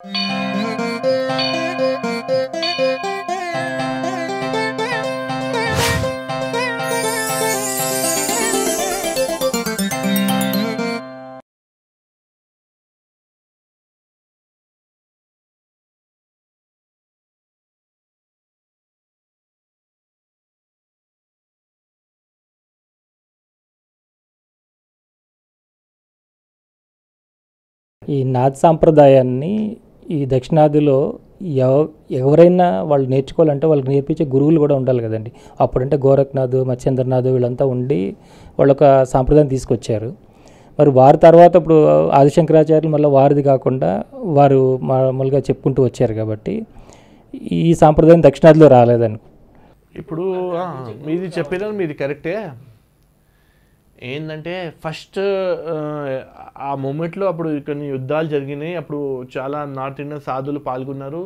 ఈ నాథ్ సాంప్రదాయాన్ని ఈ దక్షిణాదిలో ఎవరైనా వాళ్ళు నేర్చుకోవాలంటే వాళ్ళకి నేర్పించే గురువులు కూడా ఉండాలి కదండి. అప్పుడంటే గోరఖ్నాథ్, మత్స్యేంద్రనాథ్ వీళ్ళంతా ఉండి వాళ్ళొక సాంప్రదాయం తీసుకొచ్చారు. మరి వారి తర్వాత ఇప్పుడు ఆదిశంకరాచార్యులు మళ్ళీ వారిది కాకుండా వారు మామూలుగా చెప్పుకుంటూ వచ్చారు కాబట్టి ఈ సాంప్రదాయం దక్షిణాదిలో రాలేదని. ఇప్పుడు మీది చెప్పిన మీది కరెక్టే. ఏంటంటే ఫస్ట్ ఆ మూమెంట్లో అప్పుడు కొన్ని యుద్ధాలు జరిగినాయి. అప్పుడు చాలా నార్త్ ఇండియన్ సాధువులు పాల్గొన్నారు,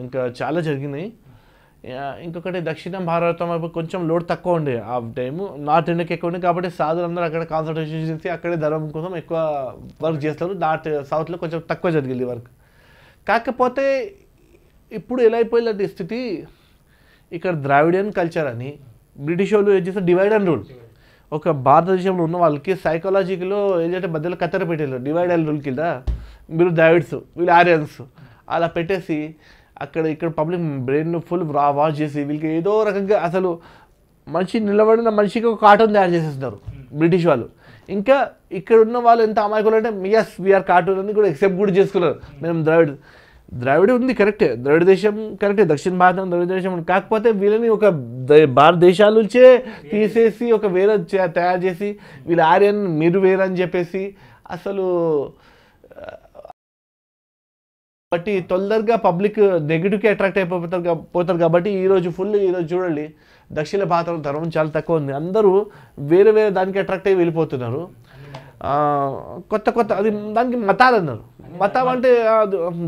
ఇంకా చాలా జరిగినాయి. ఇంకొకటి దక్షిణ భారతం కొంచెం లోడ్ తక్కువ ఉండే ఆ టైము, నార్త్ ఇండియాకి ఎక్కువ ఉండే కాబట్టి సాధువులు అందరూ అక్కడ కాన్సన్ట్రేషన్ చేసి అక్కడే ధర్మం కోసం ఎక్కువ వర్క్ చేస్తారు. నార్త్ సౌత్లో కొంచెం తక్కువ జరిగింది వర్క్. కాకపోతే ఇప్పుడు ఎలా అయిపోయిందంటే స్థితి, ఇక్కడ ద్రావిడియన్ కల్చర్ అని బ్రిటిష్ వాళ్ళు ఏం చేస్తారు, డివైడ్ అండ్ రూల్. ఒక భారతదేశంలో ఉన్న వాళ్ళకి సైకాలజీలో ఏంటంటే మధ్యలో కత్తెర పెట్టారు, డివైడ్ అండ్ రూల్ కింద. మీరు ద్రావిడ్స్, వీళ్ళు ఆర్యన్స్ అలా పెట్టేసి అక్కడ ఇక్కడ పబ్లిక్ బ్రెయిన్ ఫుల్ వాష్ చేసి వీళ్ళకి ఏదో రకంగా అసలు మనిషి నిలబడిన మనిషికి ఒక కార్టూన్ తయారు చేసేస్తున్నారు బ్రిటిష్ వాళ్ళు. ఇంకా ఇక్కడ ఉన్న వాళ్ళు ఎంత అమాయకులు అంటే ఎస్ వీఆర్ కార్టూన్ అని కూడా ఎక్సెప్ట్ కూడా చేసుకున్నారు. మేము ద్రావిడ ఉంది కరెక్టే, ద్రవిడ దేశం కరెక్టే, దక్షిణ భారతం ద్రవిడ దేశం. కాకపోతే వీళ్ళని ఒక భారతదేశాల నుంచే తీసేసి ఒక వేరే తయారు చేసి వీళ్ళు ఆర్యన్ మీరు వేరని చెప్పేసి అసలు బట్టి తొందరగా పబ్లిక్ నెగిటివ్కి అట్రాక్ట్ అయిపోతారు కాబట్టి ఈరోజు ఈరోజు చూడండి దక్షిణ భారతం ధర్మం చాలా తక్కువ ఉంది. అందరూ వేరే వేరే దానికి అట్రాక్ట్ అయ్యి వెళ్ళిపోతున్నారు. కొత్త అది దానికి మతాలు అన్నారు, మతం అంటే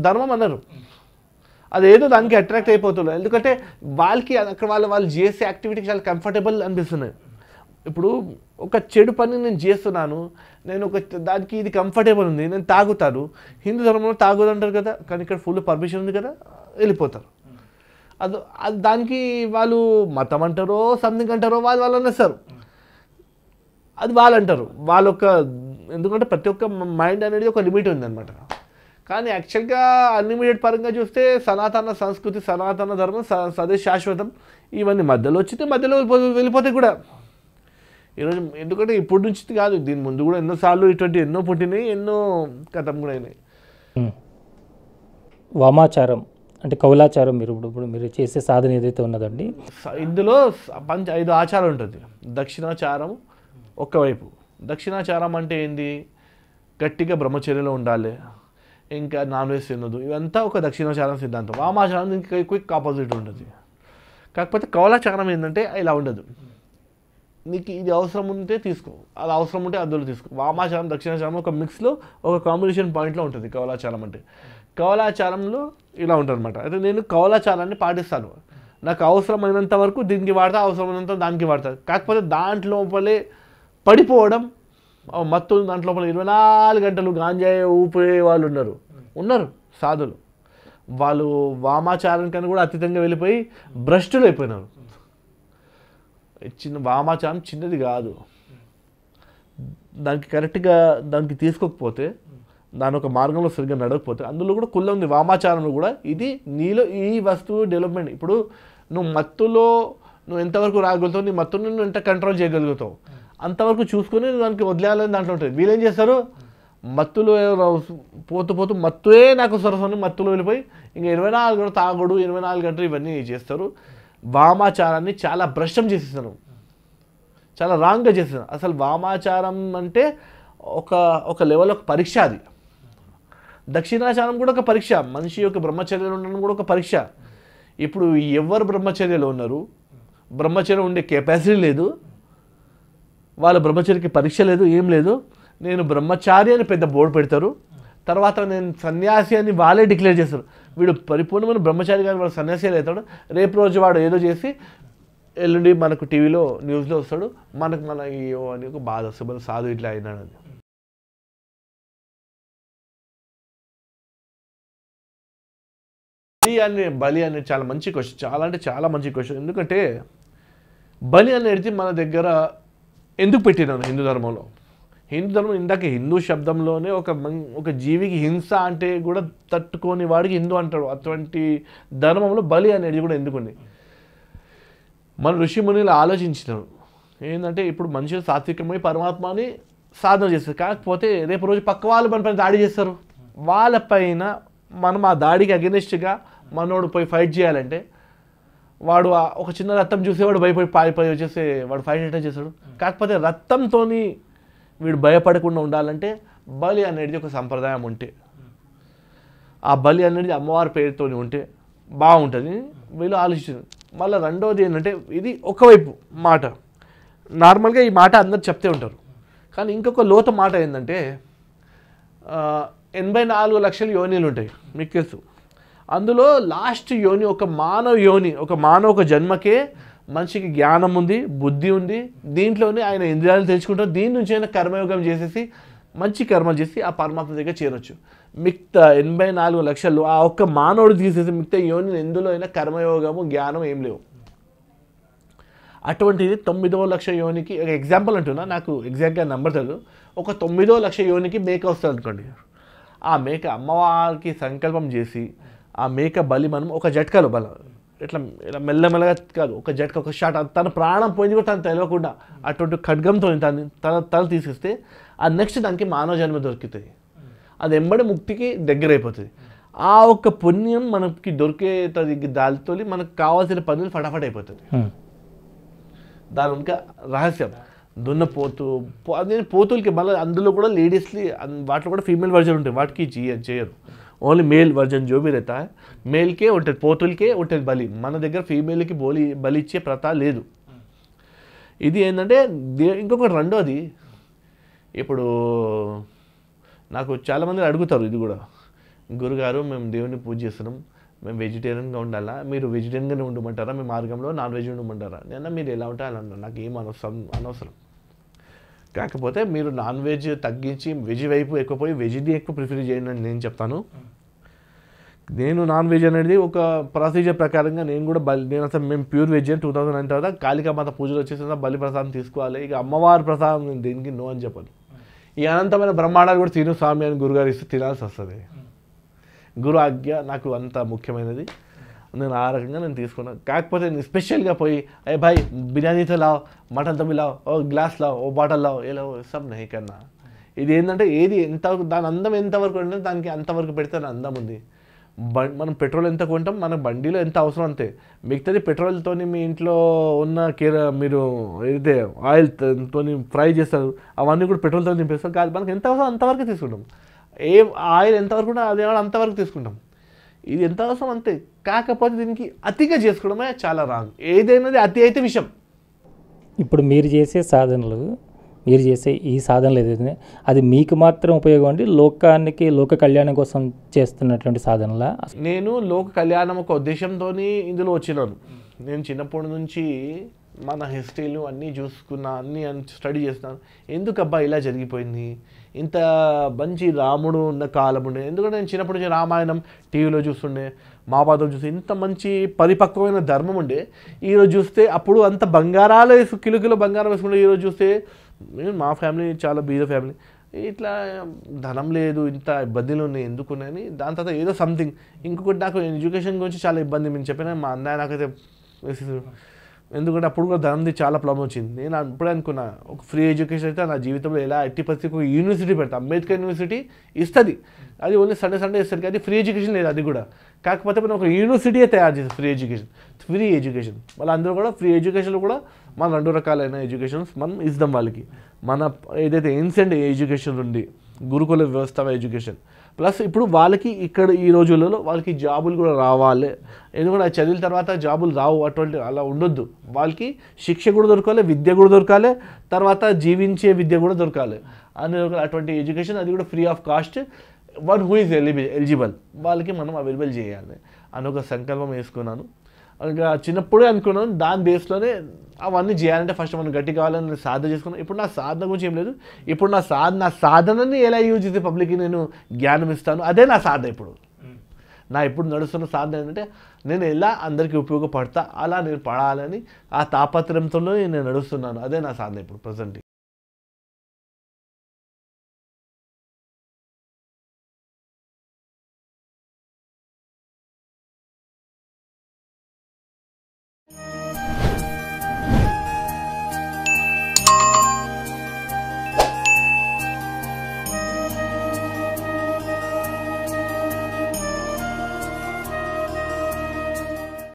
ధర్మం అన్నారు. అదేదో దానికి అట్రాక్ట్ అయిపోతున్నారు. ఎందుకంటే వాళ్ళకి అక్కడ వాళ్ళు చేసే యాక్టివిటీకి చాలా కంఫర్టబుల్ అనిపిస్తున్నాయి. ఇప్పుడు ఒక చెడు పని నేను చేస్తున్నాను, నేను ఒక దానికి ఇది కంఫర్టబుల్ ఉంది, నేను తాగుతాను. హిందూ ధర్మంలో తాగొద్దు అంటారు కదా, కానీ ఇక్కడ ఫుల్ పర్మిషన్ ఉంది కదా, వెళ్ళిపోతారు. అది దానికి వాళ్ళు మతం అంటారో సంథింగ్ అంటారో వాళ్ళు అనేస్తారు, అది వాళ్ళు అంటారు. ఎందుకంటే ప్రతి ఒక్క మైండ్ అనేది ఒక లిమిట్ ఉందన్నమాట. కానీ యాక్చువల్గా అన్లిమిటెడ్ పరంగా చూస్తే సనాతన సంస్కృతి, సనాతన ధర్మం, సదే శాశ్వతం, ఇవన్నీ మధ్యలో వచ్చితే మధ్యలో వెళ్ళిపోతాయి కూడా ఈరోజు. ఎందుకంటే ఇప్పుడు నుంచి కాదు, దీని ముందు కూడా ఎన్నోసార్లు ఇటువంటి ఎన్నో పుట్టినాయి, ఎన్నో కథం కూడా అయినాయి. వామాచారం అంటే కౌలాచారం ఇప్పుడు మీరు చేసే సాధన ఏదైతే ఉన్నదండి, ఇందులో 5 ఆచారం ఉంటుంది. దక్షిణాచారం ఒకవైపు. దక్షిణాచారం అంటే ఏంది, గట్టిగా బ్రహ్మచర్యలో ఉండాలి, ఇంకా నాన్ వెజ్ తినదు, ఇవంతా ఒక దక్షిణాచారం సిద్ధాంతం. వామాచారం ఇంకా క్విక్ ఆపోజిట్ ఉంటుంది. కాకపోతే కౌలాచారం ఏంటంటే ఇలా ఉండదు, నీకు ఇది అవసరం ఉంటే తీసుకో, అది అవసరం ఉంటే అందులో తీసుకో. వామాచారం దక్షిణాచారం ఒక మిక్స్లో ఒక కాంబినేషన్ పాయింట్లో ఉంటుంది కౌలాచారం అంటే. కౌలాచారంలో ఇలా ఉంటుంది అనమాట. అయితే నేను కౌలాచారాన్ని పాటిస్తాను, నాకు అవసరమైనంత వరకు దీనికి వాడతా, అవసరమైనంత దానికి వాడతాను. కాకపోతే దాంట్లోపలే పడిపోవడం, మత్తు దాంట్లో 24 గంటలు గాంజాయి ఊపే వాళ్ళు ఉన్నారు సాధులు. వాళ్ళు వామాచారం కన్నా కూడా అతీతంగా వెళ్ళిపోయి భ్రష్టులు అయిపోయినారు. వామాచారం చిన్నది కాదు, దానికి కరెక్ట్గా దానికి తీసుకోకపోతే, దాని ఒక మార్గంలో సరిగ్గా నడవకపోతే, అందులో కూడా కుళ్ళ ఉంది వామాచారంలో కూడా. ఇది నీలో ఈ వస్తువు డెవలప్మెంట్. ఇప్పుడు నువ్వు మత్తులో నువ్వు ఎంతవరకు రాగలుగుతావు, నీ మత్తుని నువ్వు ఎంత కంట్రోల్ చేయగలుగుతావు అంతవరకు చూసుకొని దానికి వదిలేయాలని దాంట్లో ఉంటుంది. వీళ్ళేం చేస్తారు, మత్తులో పోతూ మత్తువే నాకు సరస్వని మత్తులో వెళ్ళిపోయి ఇంకా 24 గంటలు తాగుడు, 24 గంటలు ఇవన్నీ చేస్తారు. వామాచారాన్ని చాలా భ్రష్టం చేసేస్తారు, చాలా రాంగ్గా చేస్తారు. అసలు వామాచారం అంటే ఒక లెవెల్ ఒక పరీక్ష. అది దక్షిణాచారం కూడా ఒక పరీక్ష, మనిషి యొక్క బ్రహ్మచర్యలో ఉండడం కూడా ఒక పరీక్ష. ఇప్పుడు ఎవరు బ్రహ్మచర్యలో ఉన్నారు, బ్రహ్మచర్యం ఉండే కెపాసిటీ లేదు, వాళ్ళ బ్రహ్మచర్యకి పరీక్ష లేదు, ఏం లేదు. నేను బ్రహ్మచారి అని పెద్ద బోర్డు పెడతారు, తర్వాత నేను సన్యాసి అని వాళ్ళే డిక్లేర్ చేస్తారు. వీడు పరిపూర్ణమైన బ్రహ్మచారి కానీ వాడు సన్యాసి అవుతాడు. రేపు రోజు వాడు ఏదో చేసి ఎల్లుండి మనకు టీవీలో న్యూస్లో వస్తాడు, మన అని ఒక బాధ వస్తుంది, సాధు ఇట్లా అయినాడు అని. బలి అనేది చాలా మంచి క్వశ్చన్, చాలా అంటే చాలా మంచి క్వశ్చన్. ఎందుకంటే బలి అనేది మన దగ్గర ఎందుకు పెట్టినాను హిందూ ధర్మంలో? హిందూ ధర్మం ఇందాక హిందూ శబ్దంలోనే ఒక జీవికి హింస అంటే కూడా తట్టుకోని వాడికి హిందూ అంటాడు. అటువంటి ధర్మంలో బలి అనేది కూడా ఎందుకుంది? మన ఋషిమునిలు ఆలోచించినారు ఏంటంటే, ఇప్పుడు మనుషులు సాత్వికమై పరమాత్మని సాధన చేస్తారు, కాకపోతే రేపు రోజు పక్క వాళ్ళు మన పైన దాడి చేస్తారు. వాళ్ళపైన మనం ఆ దాడికి అగెనిస్ట్గా మనోడు పోయి ఫైట్ చేయాలంటే వాడు ఒక చిన్న రక్తం చూసేవాడు భయపడి పారిపోయి వచ్చేసి వాడు ఫైట్ ఎట్లా చేస్తాడు? కాకపోతే రక్తంతో వీడు భయపడకుండా ఉండాలంటే బలి అనేది ఒక సంప్రదాయం ఉంటే, ఆ బలి అనేది అమ్మవారి పేరుతో ఉంటే బాగుంటుంది వీళ్ళు ఆలోచించారు. మళ్ళీ రెండవది ఏంటంటే, ఇది ఒకవైపు మాట, నార్మల్గా ఈ మాట అందరు చెప్తే ఉంటారు, కానీ ఇంకొక లోత మాట ఏంటంటే 84 లక్షల యోనిలు ఉంటాయి మీకు తెలుసు. అందులో లాస్ట్ యోని ఒక మానవ యోని, ఒక జన్మకే మనిషికి జ్ఞానం ఉంది, బుద్ధి ఉంది, దీంట్లోనే ఆయన ఇంద్రియాలు తెలుసుకుంటారు. దీని నుంచి ఆయన కర్మయోగం చేసేసి మంచి కర్మలు చేసి ఆ పరమాత్మ దగ్గర చేరొచ్చు. మిగతా 84 లక్షలు ఆ ఒక్క మానవుడు తీసేసి మిగతా యోని ఎందులో అయినా కర్మయోగము జ్ఞానం ఏం లేవు. అటువంటిది 9వ లక్ష యోనికి ఒక ఎగ్జాంపుల్ అంటున్నా, నాకు ఎగ్జాక్ట్గా నెంబర్ తెలియదు. ఒక 9వ లక్ష యోనికి మేక వస్తుంది అనుకోండి. ఆ మేక అమ్మవారికి సంకల్పం చేసి ఆ మేక బలి మనం ఒక జట్కాలో ఇట్లా మెల్లమెల్లగా కాదు, ఒక జట్క ఒక షాట్, తన ప్రాణం పోయింది కూడా తను తెలియకుండా అటువంటి ఖడ్గంతో తల తీసేస్తే ఆ నెక్స్ట్ దానికి మానవ జన్మ దొరుకుతుంది. అది ఎంబడి ముక్తికి దగ్గర అయిపోతుంది. ఆ ఒక్క పుణ్యం మనకి దొరికేది, దానితో మనకు కావాల్సిన పనులు ఫటాఫట్ అయిపోతుంది. దాని ఇంకా రహస్యం దున్నపోతు అదే పోతులకి మళ్ళీ అందులో కూడా లేడీస్కి వాటిలో కూడా ఫీమేల్ వర్జన్ ఉంటాయి, వాటికి చేయరు. ఓన్లీ మేల్ వర్జన్ జో भी रहता है, మేల్కే ఉంటుంది, పోతులకే ఉంటుంది బలి. మన దగ్గర ఫీమేల్కి బలి ఇచ్చే ప్రథ లేదు. ఇది ఏంటంటే ఇంకొకటి రెండోది, ఇప్పుడు నాకు చాలామంది అడుగుతారు ఇది కూడా, గురుగారు మేము దేవుని పూజ చేస్తున్నాం, మేము వెజిటేరియన్గా ఉండాలా, మీరు వెజిటేరియన్గానే ఉండమంటారా, మీ మార్గంలో నాన్ వెజ్ ఉండమంటారా? నేను మీరు ఎలా ఉంటా అని అన్నా, నాకు ఏం అనవసరం. కాకపోతే మీరు నాన్ వెజ్ తగ్గించి వెజ్ వైపు ఎక్కువ పోయి వెజ్ని ఎక్కువ ప్రిఫర్ చేయండి అని నేను చెప్తాను. నేను నాన్ వెజ్ అనేది ఒక ప్రొసీజర్ ప్రకారంగా నేను కూడా నేను అసలు మేము ప్యూర్ వెజ్ అని 2009 తర్వాత కాళికామాత పూజలు వచ్చేసిన బలి ప్రసాదం తీసుకోవాలి. ఇక అమ్మవారి ప్రసాదం నేను దేనికి నో అని చెప్పాను. ఈ అనంతమైన బ్రహ్మాండాలు కూడా తిను స్వామి అని గురుగారు ఇస్తే తినాల్సి వస్తుంది. గురు ఆజ్ఞ నాకు అంత ముఖ్యమైనది, నేను ఆ రకంగా నేను తీసుకున్నాను. కాకపోతే నేను స్పెషల్గా పోయి అయ్యే భాయ్ బిర్యానీతో లావ్, మటన్తో भी లావ్, ఓ గ్లాస్ లావ్, ఓ బాటిల్ లావ్, ఏ లావ్ సబ్ నహీ కన్నా. ఇది ఏంటంటే ఏది ఎంతవరకు దాని అందం ఎంతవరకు అంటే దానికి అంతవరకు పెడితే అందం ఉంది. మనం పెట్రోల్ ఎంత కొంటాం, మన బండిలో ఎంత అవసరం అంతే. మిగతాది పెట్రోల్తో మీ ఇంట్లో ఉన్న మీరు ఏదైతే ఆయిల్తో ఫ్రై చేస్తారు అవన్నీ కూడా పెట్రోల్తో నింపేస్తాం కాదు, మనకి ఎంత అవసరం అంతవరకు తీసుకుంటాం. ఆయిల్ ఎంతవరకు కూడా అదే అంతవరకు తీసుకుంటాం. ఇది ఎంత అవసరం అంతే. కాకపోతే దీనికి అతిగా చేసుకోవడమే చాలా రాంగ్. ఏదైనాది అతి అయితే విషయం. ఇప్పుడు మీరు చేసే సాధనలు, మీరు చేసే ఈ సాధనలు ఏదైతే అది మీకు మాత్రం ఉపయోగం అండి, లోకానికి లోక కళ్యాణం కోసం చేస్తున్నటువంటి సాధనలా? నేను లోక కళ్యాణం ఒక ఉద్దేశంతో ఇందులో వచ్చినాను. నేను చిన్నప్పటి నుంచి మన హిస్టరీలు అన్నీ చూసుకున్నా, అన్నీ స్టడీ చేస్తున్నాను. ఎందుకబ్బా ఇలా జరిగిపోయింది, ఇంత మంచి రాముడు ఉన్న కాలం ఉండే. ఎందుకంటే నేను చిన్నప్పటి నుంచి రామాయణం టీవీలో చూస్తుండే, మహాభారతం చూస్తే ఇంత మంచి పరిపక్వమైన ధర్మం ఉండే. ఈరోజు చూస్తే అప్పుడు అంత బంగారాలు కిలో బంగారం వేసుకుంటే ఈరోజు చూస్తే మా ఫ్యామిలీ చాలా బీద ఫ్యామిలీ, ఇట్లా ధనం లేదు, ఇంత ఇబ్బందులు ఉన్నాయి ఎందుకున్నాయని. దాని తర్వాత ఏదో సంథింగ్ ఇంకొకటి నాకు ఎడ్యుకేషన్ గురించి చాలా ఇబ్బంది. నేను చెప్పిన మా అన్నయ్య నాకైతే ఎందుకంటే అప్పుడు కూడా ధనంది చాలా ప్రాబ్లం వచ్చింది. నేను అప్పుడే అనుకున్నా ఒక ఫ్రీ ఎడ్యుకేషన్ అయితే నా జీవితంలో ఎలా ఎట్టి పరిస్థితి ఒక యూనివర్సిటీ పెడతా, అంబేద్కర్ యూనివర్సిటీ ఇస్తుంది, అది ఓన్లీ సండే ఇస్తుంది కానీ ఫ్రీ ఎడ్యుకేషన్ లేదు. అది కూడా కాకపోతే మనం ఒక యూనివర్సిటీయే తయారు చేస్తాం ఫ్రీ ఎడ్యుకేషన్. మళ్ళీ అందరూ కూడా ఫ్రీ ఎడ్యుకేషన్లో కూడా మన 2 రకాలైన ఎడ్యుకేషన్స్ మనం ఇద్దాం వాళ్ళకి. మన ఏదైతే ఏన్షియంట్ ఎడ్యుకేషన్ ఉంది, గురుకుల వ్యవస్థ ఎడ్యుకేషన్, ప్లస్ ఇప్పుడు వాళ్ళకి ఇక్కడ ఈ రోజులలో వాళ్ళకి జాబులు కూడా రావాలి. ఎందుకంటే అది చదివిన తర్వాత జాబులు రావు, అటువంటి అలా ఉండొద్దు. వాళ్ళకి శిక్ష కూడా దొరకాలి, విద్య కూడా దొరకాలి, తర్వాత జీవించే విద్య కూడా దొరకాలి అని అటువంటి ఎడ్యుకేషన్, అది కూడా free of cost. One who is eligible వాళ్ళకి మనం అవైలబుల్ చేయాలి అని ఒక సంకల్పం వేసుకున్నాను. ఇంకా చిన్నప్పుడే అనుకున్నాను. దాని బేస్లోనే అవన్నీ చేయాలంటే ఫస్ట్ మనం గట్టి కావాలని సాధన చేసుకున్నాను. ఇప్పుడు నా సాధన గురించి ఏం లేదు. ఇప్పుడు నా సాధనని ఎలా యూజ్ చేస్తే పబ్లిక్కి నేను జ్ఞానం ఇస్తాను, అదే నా సాధన. ఇప్పుడు నా ఇప్పుడు నడుస్తున్న సాధన ఏంటంటే నేను ఎలా అందరికీ ఉపయోగపడతా అలా నేను పడాలని ఆ తాపత్రయంతో నేను నడుస్తున్నాను. అదే నా సాధన ఇప్పుడు ప్రజెంట్.